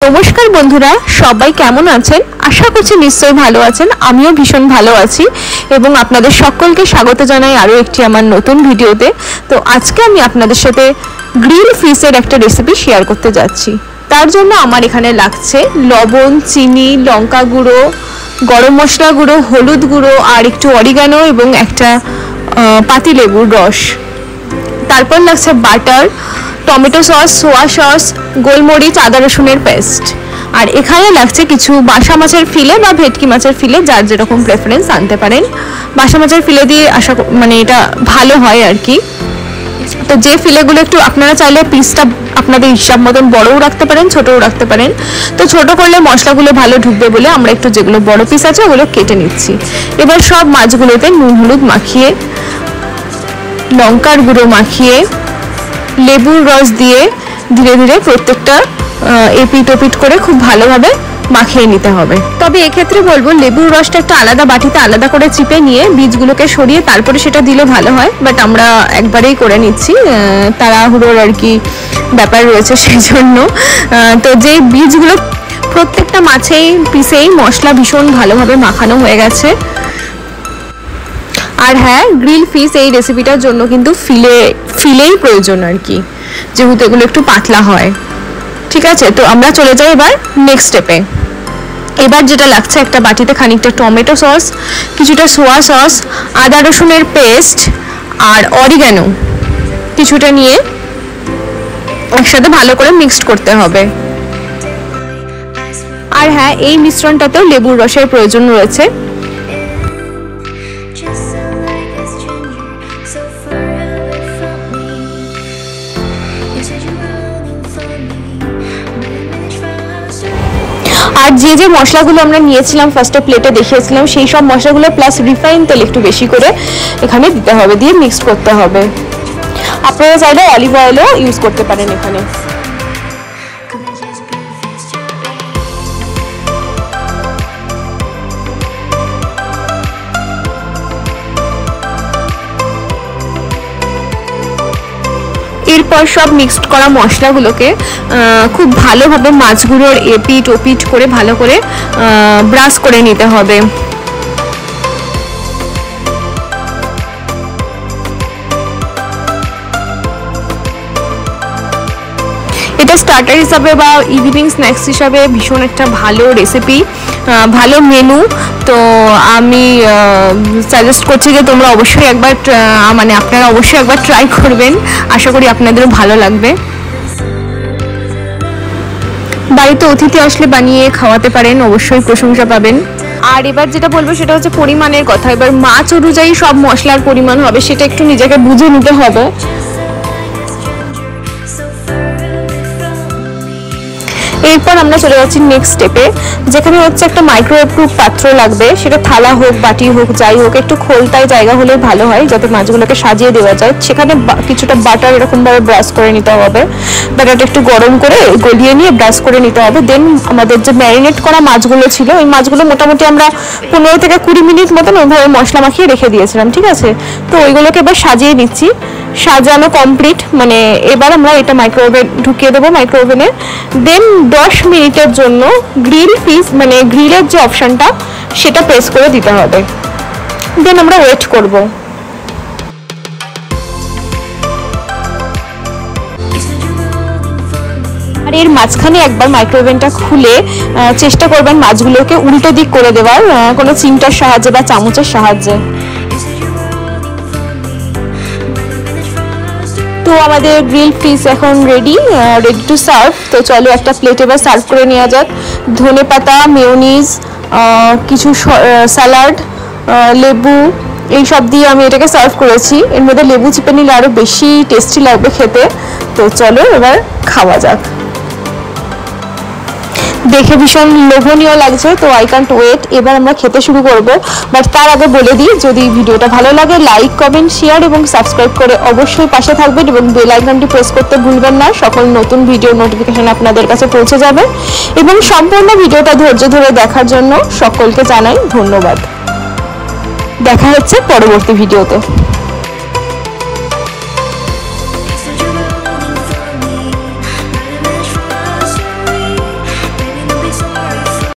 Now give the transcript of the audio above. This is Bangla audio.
নমস্কার বন্ধুরা, সবাই কেমন আছেন? আশা করছি নিশ্চয়ই ভালো আছেন। আমিও ভীষণ ভালো আছি এবং আপনাদের সকলকে স্বাগত জানাই আরও একটি আমার নতুন ভিডিওতে। তো আজকে আমি আপনাদের সাথে গ্রিল ফিশের একটা রেসিপি শেয়ার করতে যাচ্ছি। তার জন্য আমার এখানে লাগছে লবণ, চিনি, লঙ্কা গুঁড়ো, গরম মশলা গুঁড়ো, হলুদ গুঁড়ো আর একটু অরিগানো এবং একটা পাতিলেবুর রস। তারপর লাগছে বাটার, টমেটো সস, সোয়া সস, গোলমরিচ, আদা রসুনের পেস্ট। আর এখানে লাগছে কিছু বাসা মাছের ফিলে বা ভেটকি মাছের ফিলে, যার যেরকম প্রেফারেন্স আনতে পারেন। বাসা মাছের ফিলে দিয়ে এটা ভালো হয় আর কি। তো যে ফিলেগুলো একটু আপনারা চাইলে পিসটা আপনাদের হিসাব মতন বড়ও রাখতে পারেন, ছোটও রাখতে পারেন। তো ছোট করলে মশলাগুলো ভালো ঢুকবে বলে আমরা একটু যেগুলো বড় পিস আছে ওগুলো কেটে নিচ্ছি। এবার সব মাছগুলোতে নুন হলুদ মাখিয়ে, লঙ্কার গুঁড়ো মাখিয়ে, লেবুর রস দিয়ে ধীরে ধীরে প্রত্যেকটা এপিট ওপিট করে খুব ভালোভাবে মাখিয়ে নিতে হবে। তবে এক্ষেত্রে বলবো লেবুর রসটা একটা আলাদা বাটিতে আলাদা করে চিপে নিয়ে বীজগুলোকে সরিয়ে তারপরে সেটা দিলে ভালো হয়, বাট আমরা একবারেই করে নিচ্ছি, তাড়াহুড়োর আর কি ব্যাপার রয়েছে সেই জন্য। তো যে বীজগুলো প্রত্যেকটা মাছেই পিসেই মশলা ভীষণ ভালোভাবে মাখানো হয়ে গেছে। আর হ্যাঁ, গ্রিল ফিশ এই রেসিপিটার জন্য কিন্তু ফিলেই প্রয়োজন আর কি, যেহেতু এগুলো একটু পাতলা হয়। ঠিক আছে, তো আমরা চলে যাই এবার নেক্সট স্টেপে। এবার যেটা লাগছে, একটা বাটিতে খানিকটা টমেটো সস, কিছুটা সোয়া সস, আদা রসুনের পেস্ট আর অরিগানো কিছুটা নিয়ে একসাথে ভালো করে মিক্সড করতে হবে। আর হ্যাঁ, এই মিশ্রণটাতেও লেবুর রসের প্রয়োজন রয়েছে। আর যে যে মশলাগুলো আমরা নিয়েছিলাম ফার্স্টে প্লেটে দেখিয়েছিলাম, সেই সব মশলাগুলো প্লাস রিফাইন তেল একটু বেশি করে এখানে দিতে হবে, দিয়ে মিক্স করতে হবে। আপনারা চাইলে অলিভ অয়েলও ইউজ করতে পারেন এখানে। এরপর সব মিক্সড করা মশলাগুলোকে খুব ভালোভাবে মাছগুলোর এপিট ওপিট করে ভালো করে ব্রাশ করে নিতে হবে। এটা স্টার্টার হিসাবে বা ইভিনিং স্ন্যাক্স হিসাবে ভীষণ একটা ভালো রেসিপি, ভালো মেনু। তো আমি সাজেস্ট করছি যে তোমরা অবশ্যই একবার আপনারা অবশ্যই একবার ট্রাই করবেন। আশা করি আপনাদেরও ভালো লাগবে। বাড়িতে অতিথি আসলে বানিয়ে খাওয়াতে পারেন, অবশ্যই প্রশংসা পাবেন। আর এবার যেটা বলবো সেটা হচ্ছে পরিমাণের কথা। এবার মাছ অনুযায়ী সব মশলার পরিমাণ হবে, সেটা একটু নিজেকে বুঝে নিতে হবে। এরপর আমরা চলে যাচ্ছি নেক্সট স্টেপে, যেখানে হচ্ছে একটা মাইক্রোওয়েভ প্রুফ পাত্র লাগবে। সেটা থালা হোক, বাটি হোক, যাই হোক, একটু খোলতায় জায়গা হলে ভালো হয় যাতে মাছগুলোকে সাজিয়ে দেওয়া যায়। সেখানে কিছুটা বাটার এরকমভাবে ব্রাশ করে নিতে হবে। বাটারটা একটু গরম করে গলিয়ে নিয়ে ব্রাশ করে নিতে হবে। দেন আমাদের যে ম্যারিনেট করা মাছগুলো ছিল, ওই মাছগুলো মোটামুটি আমরা 15 থেকে 20 মিনিট মতন ওইভাবে মশলা মাখিয়ে রেখে দিয়েছিলাম। ঠিক আছে, তো ওইগুলোকে এবার সাজিয়ে নিচ্ছি। সাজানো কমপ্লিট, এবার আমরা এটা মাইক্রোওয়েভে ঢুকিয়ে দেবো, মাইক্রোওভেনে। দেন 10 মিনিটের জন্য গ্রিল ফিশ গ্রিলের যে অপশানটা সেটা প্রেস করে দিতে হবে। দেন আমরা ওয়েট করব। আর এর মাঝখানে একবার মাইক্রোওভেনটা খুলে চেষ্টা করবেন মাছগুলোকে উল্টো দিক করে দেওয়ার, কোনো চিমটার সাহায্যে বা চামচের সাহায্যে। তো আমাদের গ্রিল ফিশ এখন রেডি টু সার্ভ। তো চলো একটা প্লেটে এবার সার্ভ করে নেওয়া যাক। ধনেপাতা, মেয়োনিজ, কিছু স্যালাড, লেবু, এই সব দিয়ে আমি এটাকে সার্ভ করেছি। এর মধ্যে লেবু চিপে নিলে আরও বেশি টেস্টি লাগবে খেতে। তো চলো এবার খাওয়া যাক। দেখে ভীষণ লোভনীয় লাগছে, তো আই ক্যান্ট ওয়েট। এবার আমরা খেতে শুরু করব, বাট তার আগে বলে দিই, যদি ভিডিওটা ভালো লাগে লাইক, কমেন্ট, শেয়ার এবং সাবস্ক্রাইব করে অবশ্যই পাশে থাকবেন এবং বেল আইকনটি প্রেস করতে ভুলবেন না। সকল নতুন ভিডিও নোটিফিকেশন আপনাদের কাছে পৌঁছে যাবে। এবং সম্পূর্ণ ভিডিওটা ধৈর্য ধরে দেখার জন্য সকলকে জানাই ধন্যবাদ। দেখা হচ্ছে পরবর্তী ভিডিওতে।